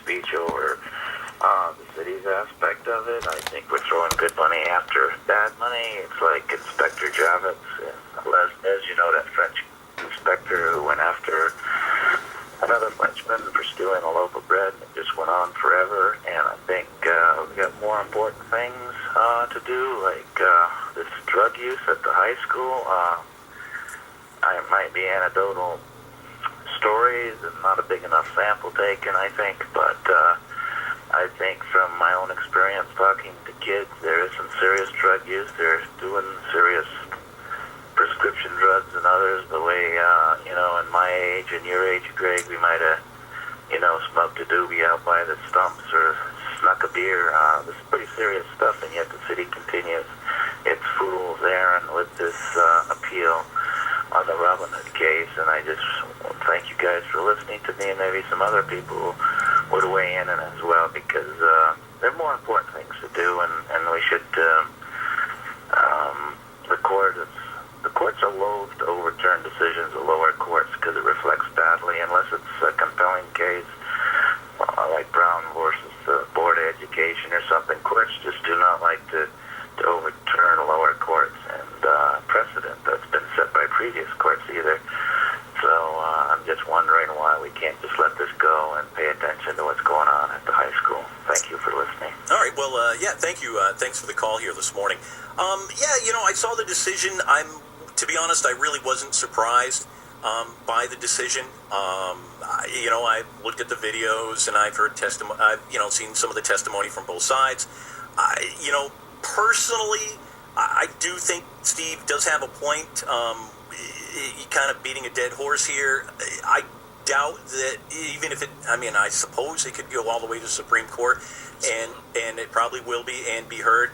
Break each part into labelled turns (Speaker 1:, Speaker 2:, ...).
Speaker 1: speech over the city's aspect of it. I think we're throwing good money after bad money. It's like Inspector Javits, as you know, that French inspector who went after another Frenchman for stealing a loaf of bread, and it just went on forever. And I think we got more important things to do, like this drug use at the high school. I might be anecdotal stories and not a big enough sample taken, I think, but I think from my own experience talking to kids, there is some serious drug use. They're doing serious prescription drugs and others the way, in my age and your age, Greg, we might have, smoked a doobie out by the stumps or snuck a beer. This is pretty serious stuff, and yet the city continues its fool's errand with this appeal on the Robin Hood case. And I just thank you guys for listening to me, and maybe some other people would weigh in as well, because there are more important things to do, and we should, the courts are loath to overturn decisions of lower courts because it reflects badly, unless it's a compelling case, like Brown versus the Board of Education or something. Courts just do not like to overturn lower courts and precedent that's been set by previous courts either. So I'm just wondering why we can't just let this go and pay attention to what's going on at the high school. Thank you for listening.
Speaker 2: All right. Well, thank you. Thanks for the call here this morning. I saw the decision. To be honest, I really wasn't surprised by the decision. I looked at the videos and I've heard I've seen some of the testimony from both sides. Personally, I do think Steve does have a point. Kind of beating a dead horse here. I doubt that even if I suppose it could go all the way to the Supreme Court, and it probably will be and be heard.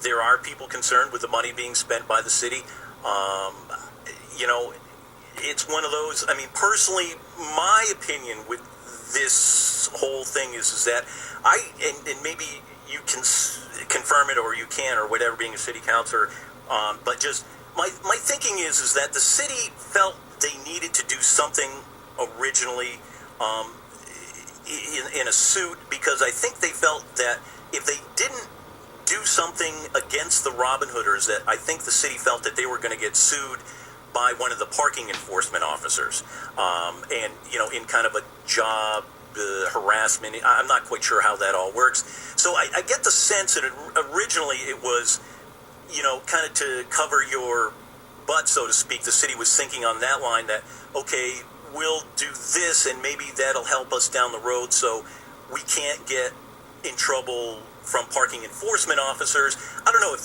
Speaker 2: There are people concerned with the money being spent by the city. It's one of those. Personally, my opinion with this whole thing is that and maybe you can confirm it or you can or whatever, being a city councilor, but just my thinking is that the city felt they needed to do something originally in a suit, because I think they felt that if they didn't do something against the Robin Hooders, that I think the city felt that they were going to get sued by one of the parking enforcement officers, and in kind of a job harassment. I'm not quite sure how that all works. So I get the sense that originally it was, kind of to cover your butt, so to speak. The city was thinking on that line that, okay, we'll do this and maybe that'll help us down the road so we can't get in trouble from parking enforcement officers. I don't know if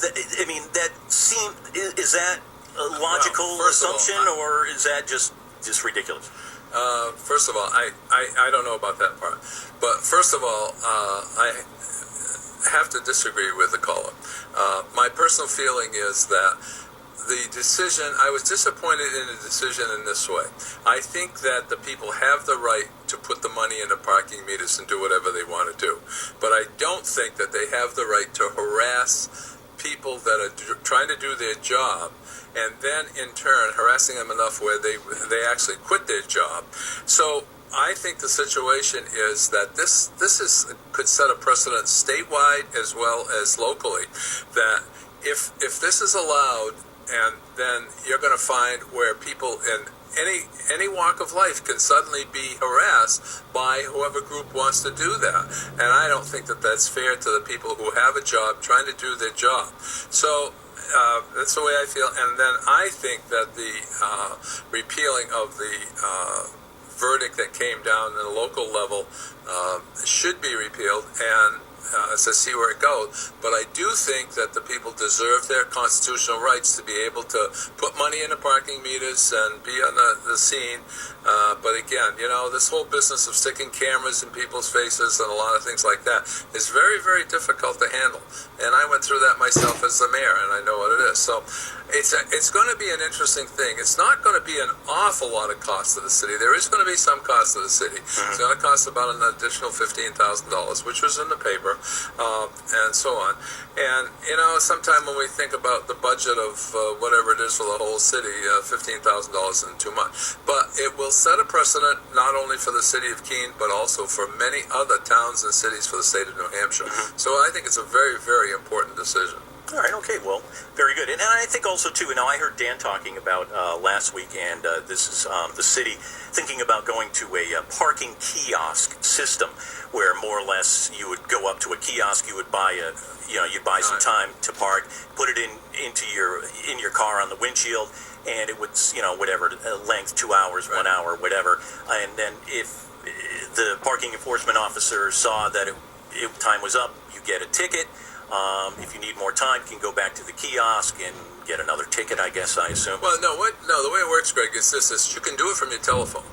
Speaker 2: is that a logical assumption, or is that just ridiculous?
Speaker 3: First of all, I don't know about that part. But first of all, I have to disagree with the caller. My personal feeling is that the decision, I was disappointed in the decision in this way. I think that the people have the right to put the money into parking meters and do whatever they want to do. But I don't think that they have the right to harass people that are trying to do their job, and then in turn harassing them enough where they actually quit their job. So I think the situation is that this could set a precedent statewide as well as locally, that if this is allowed, and then you're going to find where people in any walk of life can suddenly be harassed by whoever group wants to do that. And I don't think that that's fair to the people who have a job trying to do their job. So that's the way I feel. And then I think that the repealing of the verdict that came down at a local level should be repealed, and to see where it goes. But I do think that the people deserve their constitutional rights to be able to put money into parking meters and be on the scene. But again, this whole business of sticking cameras in people's faces and a lot of things like that is very, very difficult to handle. And I went through that myself as the mayor, and I know what it is. So It's going to be an interesting thing. It's not going to be an awful lot of cost to the city. There is going to be some cost to the city. It's going to cost about an additional $15,000, which was in the paper, and so on. And sometime when we think about the budget of whatever it is for the whole city, $15,000 isn't too much. But it will set a precedent not only for the city of Keene, but also for many other towns and cities for the state of New Hampshire. So I think it's a very, very important decision.
Speaker 2: All right, okay, well, very good. And I think also, too, I heard Dan talking about last week, and this is the city thinking about going to a parking kiosk system where more or less you would go up to a kiosk, you would buy you'd buy some time to park, put it in your car on the windshield, and it would, whatever, length, 2 hours, 1 hour, whatever. And then if the parking enforcement officer saw that time was up, you get a ticket. If you need more time, you can go back to the kiosk and get another ticket, I guess, I assume.
Speaker 3: Well, no, the way it works, Greg, is this: you can do it from your telephone.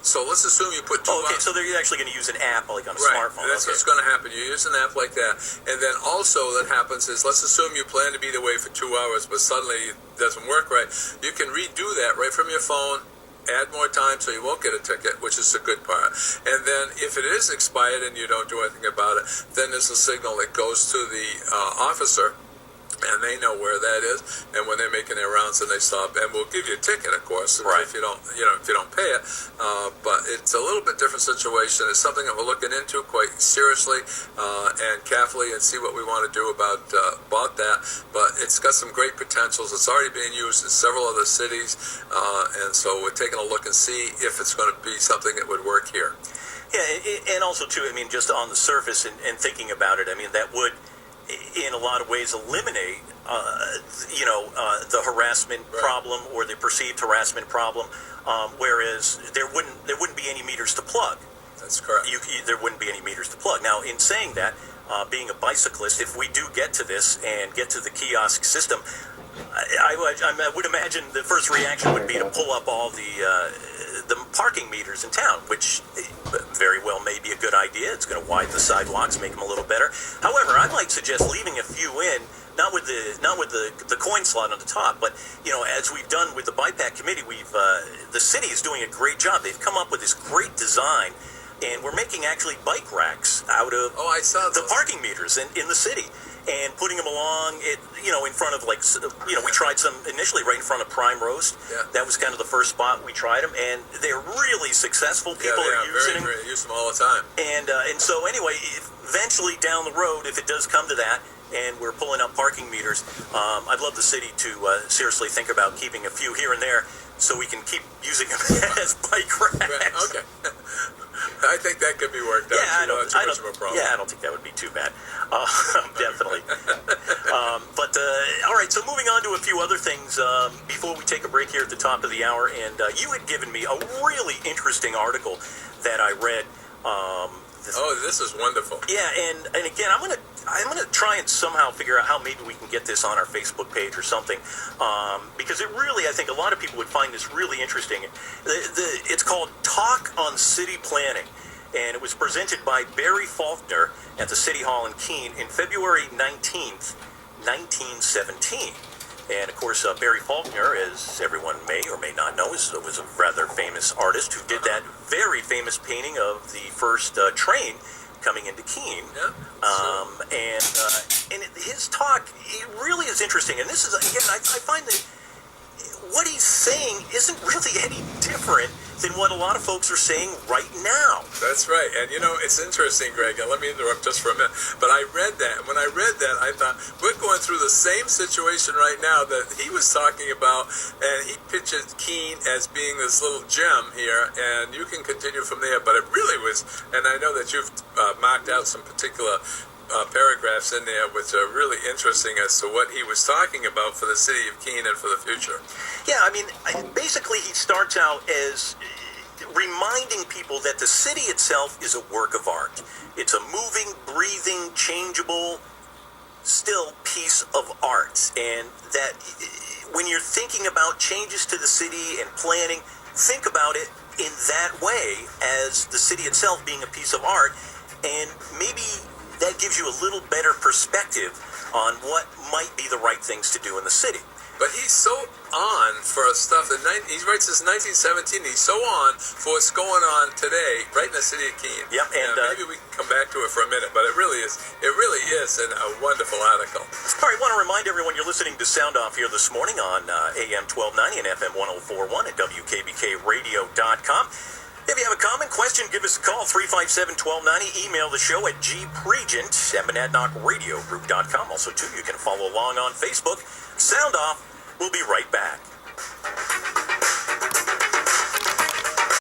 Speaker 3: So let's assume you put 2
Speaker 2: okay,
Speaker 3: hours.
Speaker 2: so they're actually going to use an app like on a
Speaker 3: Right,
Speaker 2: smartphone.
Speaker 3: that's what's going to happen. You use an app like that, and then also that happens is, let's assume you plan to be away for 2 hours, but suddenly it doesn't work right. You can redo that right from your phone. Add more time so you won't get a ticket, which is the good part. And then if it is expired and you don't do anything about it, then there's a signal that goes to the officer, and they know where that is. And when they're making their rounds, and they stop, and we'll give you a ticket, of course,
Speaker 2: right,
Speaker 3: if you don't pay it. But it's a little bit different situation. It's something that we're looking into quite seriously and carefully, and see what we want to do about that. But it's got some great potentials. It's already being used in several other cities, and so we're taking a look and see if it's going to be something that would work here.
Speaker 2: Yeah, and also, too, just on the surface and thinking about it, that would, in a lot of ways, eliminate, the harassment problem or the perceived harassment problem, whereas there wouldn't be any meters to plug.
Speaker 3: That's correct.
Speaker 2: There wouldn't be any meters to plug. Now, in saying that, being a bicyclist, if we do get to this and get to the kiosk system, I would imagine the first reaction would be to pull up all the parking meters in town, which very well may be a good idea. It's going to widen the sidewalks, make them a little better. However, I might suggest leaving a few in, not with the coin slot on the top, but as we've done with the BIPAC committee, the city is doing a great job. They've come up with this great design, and we're making actually bike racks out of the parking meters in the city, and putting them along in front of, we tried some initially right in front of Prime Roast.
Speaker 3: Yeah.
Speaker 2: That was kind of the first spot we tried them, and they're really successful. People are using them.
Speaker 3: Very, use them all the time.
Speaker 2: And so anyway, eventually down the road, if it does come to that, and we're pulling up parking meters, I'd love the city to seriously think about keeping a few here and there, so we can keep using them as bike racks.
Speaker 3: Right, okay. I think that could be worked out.
Speaker 2: Yeah, I don't think that would be too bad. Definitely. But all right. So moving on to a few other things before we take a break here at the top of the hour, and you had given me a really interesting article that I read.
Speaker 3: This is wonderful.
Speaker 2: Yeah, and again, I'm gonna try and somehow figure out how maybe we can get this on our Facebook page or something, because it really, I think a lot of people would find this really interesting. It's called Talk on City Planning, and it was presented by Barry Faulkner at the City Hall in Keene in February 19th, 1917. And, of course, Barry Faulkner, as everyone may or may not know, was a rather famous artist who did that very famous painting of the first train coming into Keene.
Speaker 3: Yeah.
Speaker 2: And his talk, it really is interesting. And this is, again, I find that what he's saying isn't really any different than what a lot of folks are saying right now.
Speaker 3: That's right. And, it's interesting, Greg, and let me interrupt just for a minute. But I read that, and when I read that, I thought, we're going through the same situation right now that he was talking about, and he pictured Keene as being this little gem here, and you can continue from there. But it really was, and I know that you've marked out some particular paragraphs in there which are really interesting as to what he was talking about for the city of Keene and for the future.
Speaker 2: Yeah, basically he starts out as reminding people that the city itself is a work of art. It's a moving, breathing, changeable, still piece of art. And that when you're thinking about changes to the city and planning, think about it in that way as the city itself being a piece of art, and maybe that gives you a little better perspective on what might be the right things to do in the city.
Speaker 3: but he's so on for stuff. He writes this 1917. He's so on for what's going on today, right in the city of Keene.
Speaker 2: Yep, and
Speaker 3: maybe we can come back to it for a minute, but it really is a wonderful article.
Speaker 2: All right, want to remind everyone you're listening to Sound Off here this morning on AM 1290 and FM 1041 at WKBKRadio.com. If you have a comment, question, give us a call, 357-1290. Email the show at gpregent@monadnockradiogroup.com. Also, too, you can follow along on Facebook. Sound Off. We'll be right back.